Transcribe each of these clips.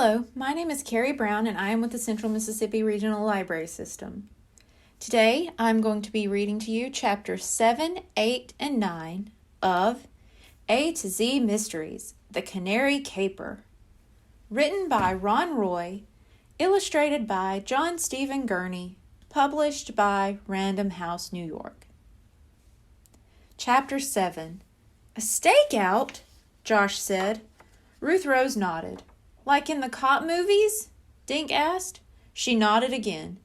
Hello, my name is Carrie Brown and I am with the Central Mississippi Regional Library System. Today I'm going to be reading to you chapters 7, 8, and 9 of A to Z Mysteries, The Canary Caper. Written by Ron Roy, illustrated by John Stephen Gurney, published by Random House, New York. Chapter 7. A Stakeout? Josh said. Ruth Rose nodded. Like in the cop movies? Dink asked. She nodded again.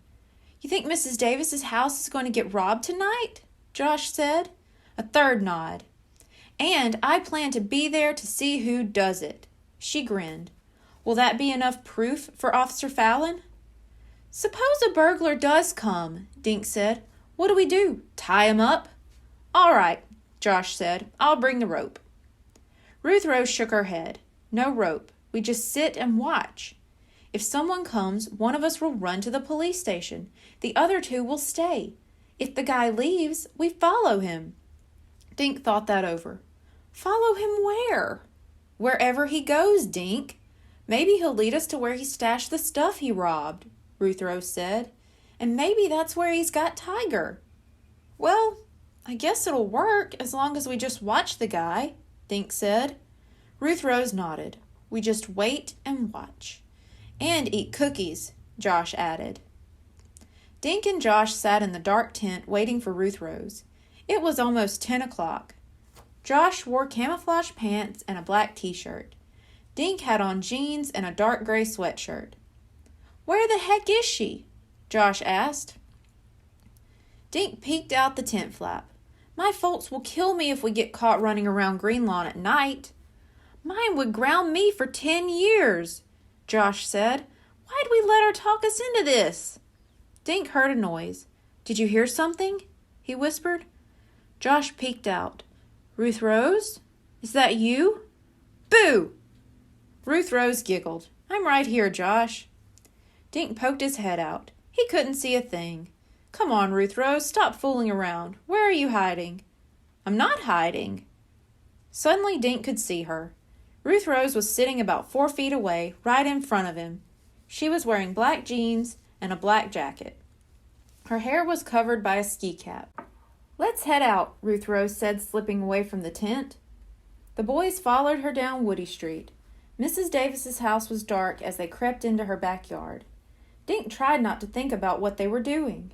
You think Mrs. Davis's house is going to get robbed tonight? Josh said. A third nod. And I plan to be there to see who does it. She grinned. Will that be enough proof for Officer Fallon? Suppose a burglar does come, Dink said. What do we do? Tie him up? All right, Josh said. I'll bring the rope. Ruth Rose shook her head. No rope. We just sit and watch. If someone comes, one of us will run to the police station. The other two will stay. If the guy leaves, we follow him. Dink thought that over. Follow him where? Wherever he goes, Dink. Maybe he'll lead us to where he stashed the stuff he robbed, Ruth Rose said. And maybe that's where he's got Tiger. Well, I guess it'll work as long as we just watch the guy, Dink said. Ruth Rose nodded. We just wait and watch. And eat cookies, Josh added. Dink and Josh sat in the dark tent waiting for Ruth Rose. It was almost 10 o'clock. Josh wore camouflage pants and a black t-shirt. Dink had on jeans and a dark gray sweatshirt. Where the heck is she? Josh asked. Dink peeked out the tent flap. My folks will kill me if we get caught running around Greenlawn at night. Mine would ground me for 10 years, Josh said. Why'd we let her talk us into this? Dink heard a noise. Did you hear something? He whispered. Josh peeked out. Ruth Rose? Is that you? Boo! Ruth Rose giggled. I'm right here, Josh. Dink poked his head out. He couldn't see a thing. Come on, Ruth Rose, stop fooling around. Where are you hiding? I'm not hiding. Suddenly Dink could see her. Ruth Rose was sitting about 4 feet away, right in front of him. She was wearing black jeans and a black jacket. Her hair was covered by a ski cap. Let's head out, Ruth Rose said, slipping away from the tent. The boys followed her down Woody Street. Mrs. Davis's house was dark as they crept into her backyard. Dink tried not to think about what they were doing.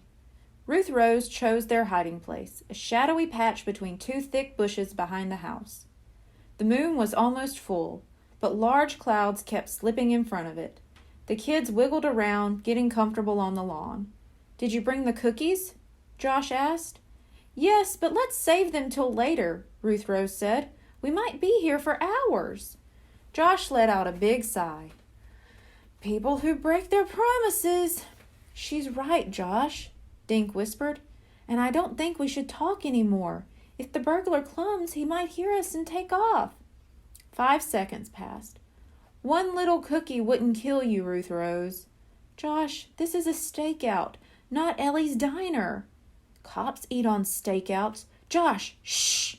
Ruth Rose chose their hiding place, a shadowy patch between 2 thick bushes behind the house. The moon was almost full, but large clouds kept slipping in front of it. The kids wiggled around, getting comfortable on the lawn. Did you bring the cookies? Josh asked. Yes, but let's save them till later, Ruth Rose said. We might be here for hours. Josh let out a big sigh. People who break their promises. She's right, Josh, Dink whispered. And I don't think we should talk anymore. If the burglar comes, he might hear us and take off. 5 seconds passed. 1 little cookie wouldn't kill you, Ruth Rose. Josh, this is a stakeout, not Ellie's diner. Cops eat on stakeouts. Josh, shh!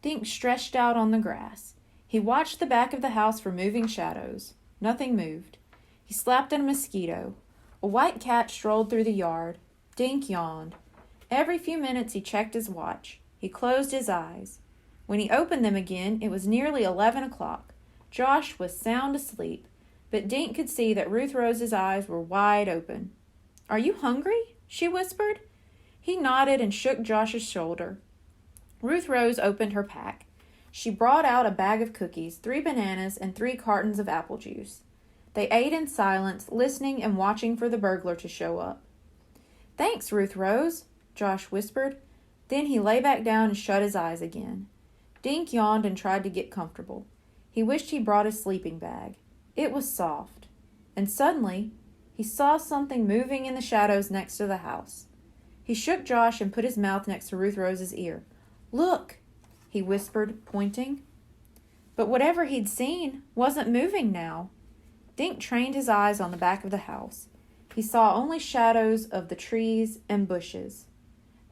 Dink stretched out on the grass. He watched the back of the house for moving shadows. Nothing moved. He slapped at a mosquito. A white cat strolled through the yard. Dink yawned. Every few minutes he checked his watch. He closed his eyes. When he opened them again, it was nearly 11 o'clock. Josh was sound asleep, but Dink could see that Ruth Rose's eyes were wide open. Are you hungry? She whispered. He nodded and shook Josh's shoulder. Ruth Rose opened her pack. She brought out a bag of cookies, 3 bananas, and 3 cartons of apple juice. They ate in silence, listening and watching for the burglar to show up. Thanks, Ruth Rose, Josh whispered. Then he lay back down and shut his eyes again. Dink yawned and tried to get comfortable. He wished he brought his sleeping bag. It was soft. And suddenly, he saw something moving in the shadows next to the house. He shook Josh and put his mouth next to Ruth Rose's ear. Look, he whispered, pointing. But whatever he'd seen wasn't moving now. Dink trained his eyes on the back of the house. He saw only shadows of the trees and bushes.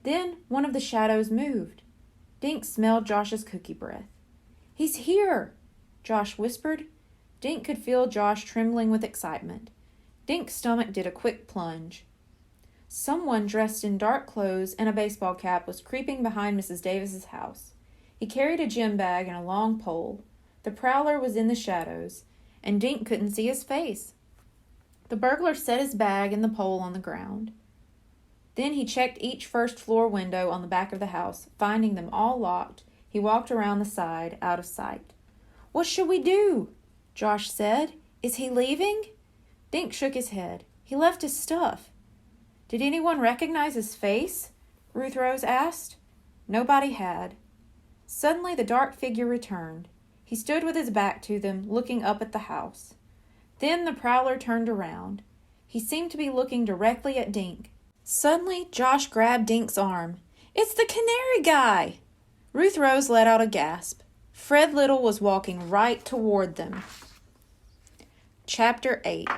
Then one of the shadows moved. Dink smelled Josh's cookie breath. He's here, Josh whispered. Dink could feel Josh trembling with excitement. Dink's stomach did a quick plunge. Someone dressed in dark clothes and a baseball cap was creeping behind Mrs. Davis's house. He carried a gym bag and a long pole. The prowler was in the shadows, and Dink couldn't see his face. The burglar set his bag and the pole on the ground. Then he checked each first-floor window on the back of the house. Finding them all locked, he walked around the side, out of sight. "What should we do?" Josh said. "Is he leaving?" Dink shook his head. "He left his stuff." "Did anyone recognize his face?" Ruth Rose asked. Nobody had. Suddenly the dark figure returned. He stood with his back to them, looking up at the house. Then the prowler turned around. He seemed to be looking directly at Dink. Suddenly, Josh grabbed Dink's arm. "It's the Canary Guy!" Ruth Rose let out a gasp. Fred Little was walking right toward them. Chapter 8.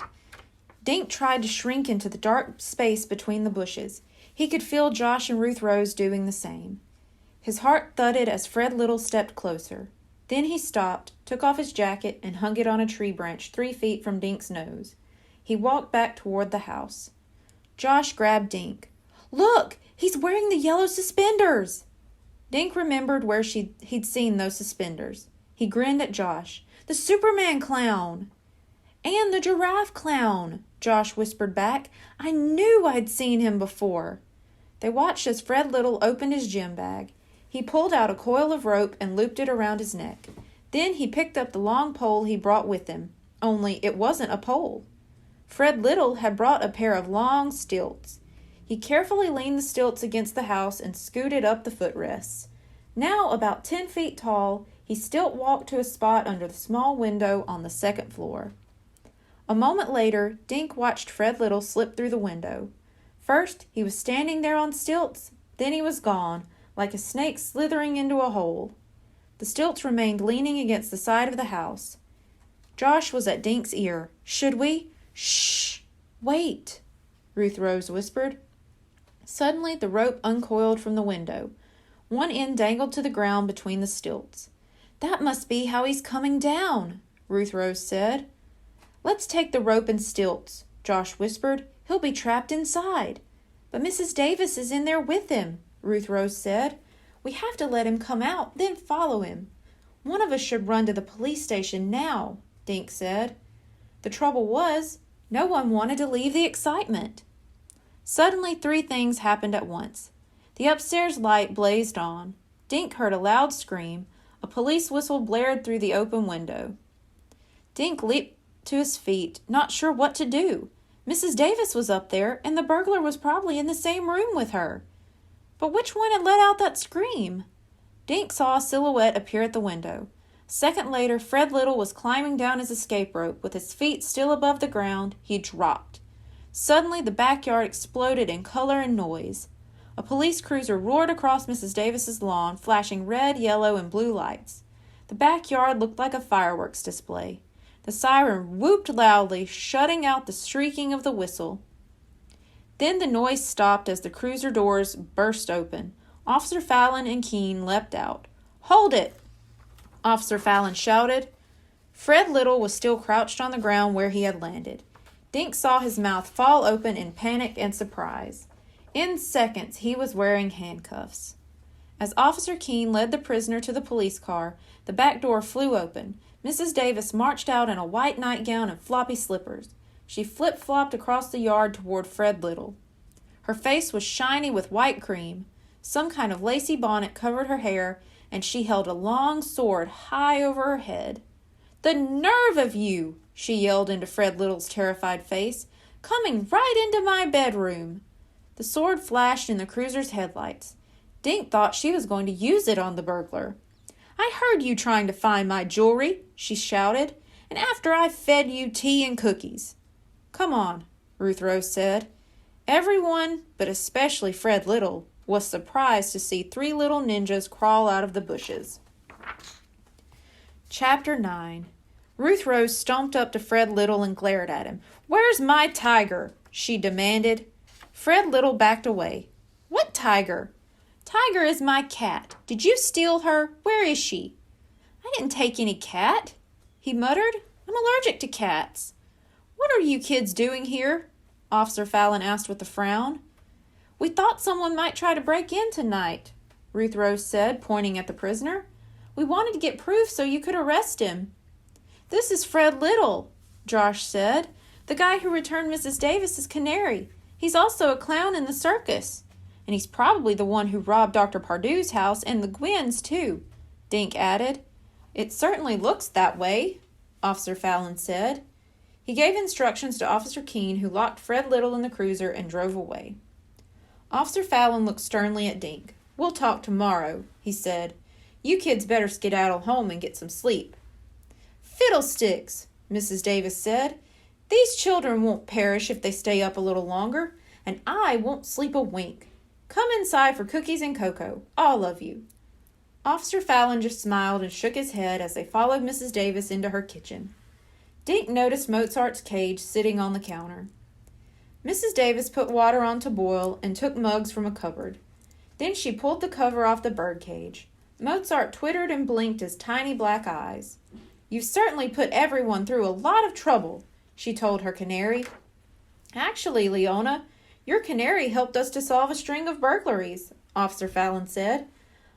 Dink tried to shrink into the dark space between the bushes. He could feel Josh and Ruth Rose doing the same. His heart thudded as Fred Little stepped closer. Then he stopped, took off his jacket, and hung it on a tree branch 3 feet from Dink's nose. He walked back toward the house. Josh grabbed Dink. "Look! He's wearing the yellow suspenders!" Dink remembered where he'd seen those suspenders. He grinned at Josh. "The Superman clown!" "And the giraffe clown!" Josh whispered back. "I knew I'd seen him before." They watched as Fred Little opened his gym bag. He pulled out a coil of rope and looped it around his neck. Then he picked up the long pole he brought with him, only it wasn't a pole. Fred Little had brought a pair of long stilts. He carefully leaned the stilts against the house and scooted up the footrests. Now about 10 feet tall, he stilt walked to a spot under the small window on the second floor. A moment later, Dink watched Fred Little slip through the window. First, he was standing there on stilts, then he was gone, like a snake slithering into a hole. The stilts remained leaning against the side of the house. Josh was at Dink's ear. "Should we?" "Shh! Wait!" Ruth Rose whispered. Suddenly the rope uncoiled from the window. One end dangled to the ground between the stilts. "That must be how he's coming down," Ruth Rose said. "Let's take the rope and stilts," Josh whispered. "He'll be trapped inside." "But Mrs. Davis is in there with him," Ruth Rose said. "We have to let him come out, then follow him." "One of us should run to the police station now," Dink said. The trouble was, no one wanted to leave the excitement. Suddenly 3 things happened at once. The upstairs light blazed on. Dink heard a loud scream. A police whistle blared through the open window. Dink leaped to his feet, not sure what to do. Mrs. Davis was up there, and the burglar was probably in the same room with her. But which one had let out that scream? Dink saw a silhouette appear at the window. A second later, Fred Little was climbing down his escape rope. With his feet still above the ground, he dropped. Suddenly, the backyard exploded in color and noise. A police cruiser roared across Mrs. Davis's lawn, flashing red, yellow, and blue lights. The backyard looked like a fireworks display. The siren whooped loudly, shutting out the shrieking of the whistle. Then the noise stopped as the cruiser doors burst open. Officer Fallon and Keene leapt out. "Hold it!" Officer Fallon shouted. Fred Little was still crouched on the ground where he had landed. Dink saw his mouth fall open in panic and surprise. In seconds, he was wearing handcuffs. As Officer Keene led the prisoner to the police car, the back door flew open. Mrs. Davis marched out in a white nightgown and floppy slippers. She flip-flopped across the yard toward Fred Little. Her face was shiny with white cream. Some kind of lacy bonnet covered her hair, and she held a long sword high over her head. "The nerve of you!" she yelled into Fred Little's terrified face. "Coming right into my bedroom!" The sword flashed in the cruiser's headlights. Dink thought she was going to use it on the burglar. "I heard you trying to find my jewelry," she shouted, "and after I fed you tea and cookies." "Come on," Ruth Rose said. Everyone, but especially Fred Little, was surprised to see 3 little ninjas crawl out of the bushes. Chapter 9. Ruth Rose stomped up to Fred Little and glared at him. "Where's my tiger?" she demanded. Fred Little backed away. "What tiger?" "Tiger is my cat. Did you steal her? Where is she?" "I didn't take any cat," he muttered. I'm allergic to cats." "What are you kids doing here?" Officer Fallon asked with a frown. "We thought someone might try to break in tonight," Ruth Rose said, pointing at the prisoner. "We wanted to get proof so you could arrest him." "This is Fred Little," Josh said, "the guy who returned Mrs. Davis's canary. He's also a clown in the circus. And he's probably the one who robbed Dr. Pardue's house and the Gwyn's, too," Dink added. "It certainly looks that way," Officer Fallon said. He gave instructions to Officer Keene, who locked Fred Little in the cruiser and drove away. Officer Fallon looked sternly at Dink. "We'll talk tomorrow," he said. "You kids better skedaddle home and get some sleep." "Fiddlesticks," Mrs. Davis said. "These children won't perish if they stay up a little longer, and I won't sleep a wink. Come inside for cookies and cocoa, all of you." Officer Fallon just smiled and shook his head as they followed Mrs. Davis into her kitchen. Dink noticed Mozart's cage sitting on the counter. Mrs. Davis put water on to boil and took mugs from a cupboard. Then she pulled the cover off the bird cage. Mozart twittered and blinked his tiny black eyes. "You've certainly put everyone through a lot of trouble," she told her canary. "Actually, Leona, your canary helped us to solve a string of burglaries," Officer Fallon said.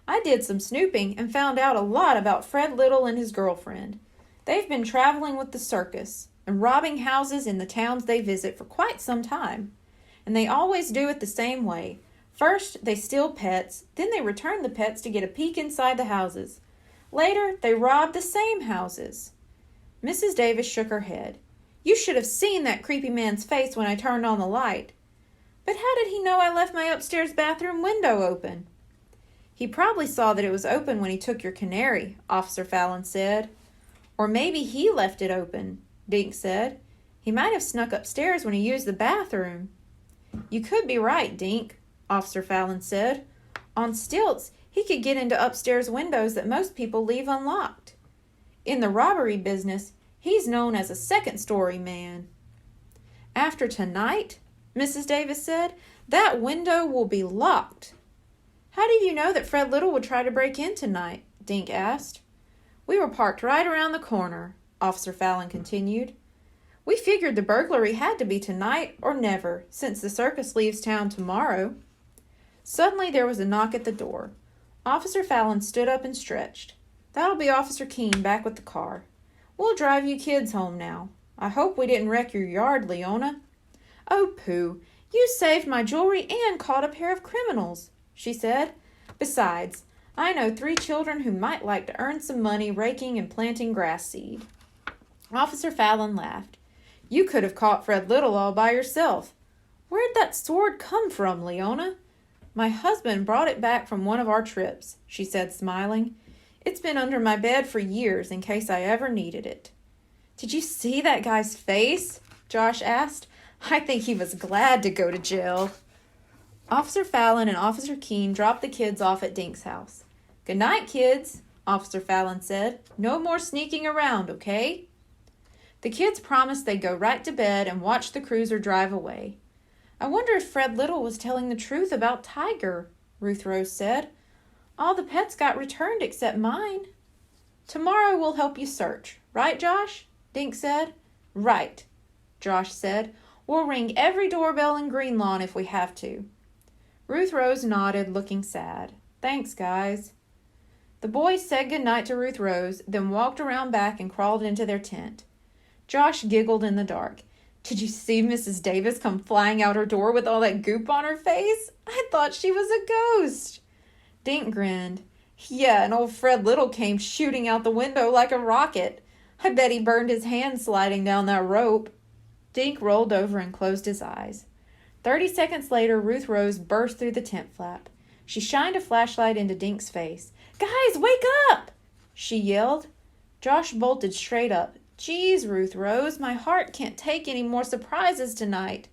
"I did some snooping and found out a lot about Fred Little and his girlfriend. They've been traveling with the circus and robbing houses in the towns they visit for quite some time. And they always do it the same way. First, they steal pets, then they return the pets to get a peek inside the houses. Later, they rob the same houses." Mrs. Davis shook her head. "You should have seen that creepy man's face when I turned on the light." "But how did he know I left my upstairs bathroom window open?" "He probably saw that it was open when he took your canary," Officer Fallon said. "Or maybe he left it open," Dink said. "He might have snuck upstairs when he used the bathroom." "You could be right, Dink," Officer Fallon said. "On stilts, he could get into upstairs windows that most people leave unlocked. In the robbery business, he's known as a second-story man." "After tonight," Mrs. Davis said, "that window will be locked." "How did you know that Fred Little would try to break in tonight?" Dink asked. "We were parked right around the corner," Officer Fallon continued. "We figured the burglary had to be tonight or never, since the circus leaves town tomorrow." Suddenly there was a knock at the door. Officer Fallon stood up and stretched. "That'll be Officer Keene back with the car. We'll drive you kids home now. I hope we didn't wreck your yard, Leona." "Oh, pooh, you saved my jewelry and caught a pair of criminals," she said. "Besides, I know 3 children who might like to earn some money raking and planting grass seed." Officer Fallon laughed. "You could have caught Fred Little all by yourself. Where'd that sword come from, Leona?" "My husband brought it back from one of our trips," she said, smiling. "It's been under my bed for years in case I ever needed it." "Did you see that guy's face?" Josh asked. "I think he was glad to go to jail." Officer Fallon and Officer Keene dropped the kids off at Dink's house. "Good night, kids," Officer Fallon said. "No more sneaking around, okay?" The kids promised they'd go right to bed and watch the cruiser drive away. "I wonder if Fred Little was telling the truth about Tiger," Ruth Rose said. "All the pets got returned except mine." "Tomorrow we'll help you search. Right, Josh?" Dink said. "Right," Josh said. "We'll ring every doorbell in Greenlawn if we have to." Ruth Rose nodded, looking sad. "Thanks, guys." The boys said goodnight to Ruth Rose, then walked around back and crawled into their tent. Josh giggled in the dark. "Did you see Mrs. Davis come flying out her door with all that goop on her face? I thought she was a ghost." Dink grinned. "Yeah, and old Fred Little came shooting out the window like a rocket. I bet he burned his hand sliding down that rope." Dink rolled over and closed his eyes. 30 seconds later, Ruth Rose burst through the tent flap. She shined a flashlight into Dink's face. "Guys, wake up!" she yelled. Josh bolted straight up. "Geez, Ruth Rose, my heart can't take any more surprises tonight."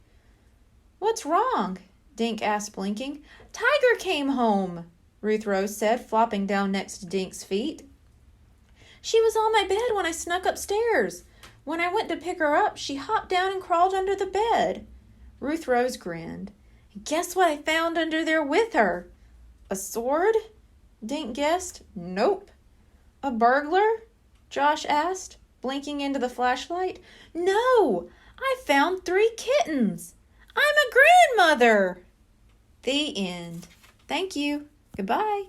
"What's wrong?" Dink asked, blinking. "Tiger came home," Ruth Rose said, flopping down next to Dink's feet. "She was on my bed when I snuck upstairs. When I went to pick her up, she hopped down and crawled under the bed." Ruth Rose grinned. "Guess what I found under there with her?" "A sword?" Dink guessed. "Nope." "A burglar?" Josh asked. blinking into the flashlight. "No! I found 3 kittens! I'm a grandmother!" The end. Thank you. Goodbye.